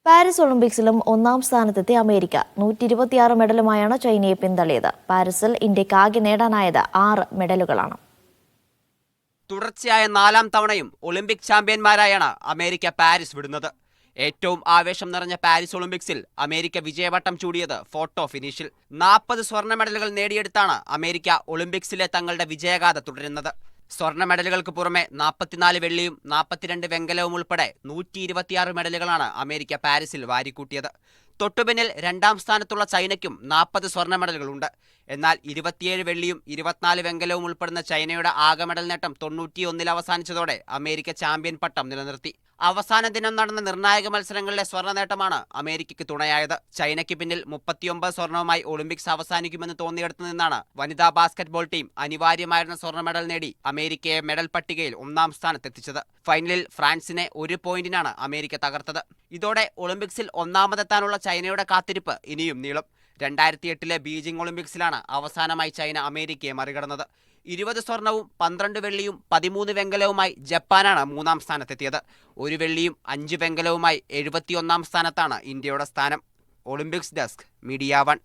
Paris ഒളിമ്പിക്സിലും ഒന്നാം സ്ഥാനത്തെത്തി America 126 മെഡലുമായാണ് ചൈനയെ പിന്തള്ളിയത്. പാരീസിൽ ഇന്ത്യക്ക് ആകെ നേടാനായത് 6 മെഡലുകളാണ്. തുടർച്ചയായ 4ാം തവണയും ഒളിമ്പിക് ചാമ്പ്യന്മാരായാണ് അമേരിക്ക പാരീസ് വിടുന്നത്. ഏറ്റവും ആവേശം നിറഞ്ഞ പാരീസ് ഒളിമ്പിക്സിൽ അമേരിക്ക വിജയവട്ടം ചൂടിയത് ഫോട്ടോ ഫിനിഷിൽ. 40 സ്വർണ്ണ മെഡലുകൾ നേടിയെടുത്താണ് അമേരിക്ക ഒളിമ്പിക്സിലെ തങ്ങളുടെ വിജയഗാഥ തുടരുന്നത്. സ്വർണ്ണ മെഡലുകൾക്ക് പുറമെ 44 വെള്ളിയും 42 വെങ്കലവും ഉൾപ്പെടെ 126 മെഡലുകളാണ് അമേരിക്ക പാരീസിൽ വാരിക്കൂട്ടിയത്. തൊട്ടുപിന്നിൽ 2ാം സ്ഥാനത്തുള്ള ചൈനയ്ക്കും 40 സ്വർണ്ണ മെഡലുകളുണ്ട്. എന്നാൽ 27 വെള്ളിയും 24 വെങ്കലവും ഉൾപ്പെടുന്ന ചൈനയുടെ ആകെ മെഡൽ നേട്ടം 91-ൽ അവസാനിച്ചതോടെ അമേരിക്ക ചാമ്പ്യൻ പട്ടം നിലനിർത്തി. അവസാന ദിനം നടന്ന നിർണായക മത്സരങ്ങളിലെ സ്വർണ്ണ നേട്ടമാണ് അമേരിക്കയ്ക്ക് തുണയായത്. ചൈനയ്ക്ക് പിന്നിൽ 39 സ്വർണവുമായി ഒളിമ്പിക്സ് അവസാനിക്കുമെന്ന് തോന്നിയെടുത്തു നിന്നാണ് വനിതാ ബാസ്കറ്റ്ബോൾ ടീം അനിവാര്യമായിരുന്ന സ്വർണ്ണ മെഡൽ നേടി അമേരിക്കയെ മെഡൽ പട്ടികയിൽ 1ാം സ്ഥാനത്തെത്തിച്ചത്. ഫൈനലിൽ ഫ്രാൻസിനെ 1 പോയിന്റിനാണ് അമേരിക്ക തകർത്തത്. ഇതോടെ ഒളിമ്പിക്സിൽ ഒന്നാമതെത്താനുള്ള ചൈനയുടെ കാത്തിരിപ്പ് ഇനിയും നീളും. 2008-ലെ ബീജിംഗ് ഒളിമ്പിക്സിലാണ് അവസാനമായി ചൈന അമേരിക്കയെ മറികടന്നത്. 20 സ്വർണവും 12 വെള്ളിയും 13 വെങ്കലവുമായി ജപ്പാനാണ് 3ാം സ്ഥാനത്തെത്തിയത്. 1 വെള്ളിയും 5 വെങ്കലവുമായി 71ാം സ്ഥാനത്താണ് ഇന്ത്യയുടെ സ്ഥാനം. Olympics desk, media 1.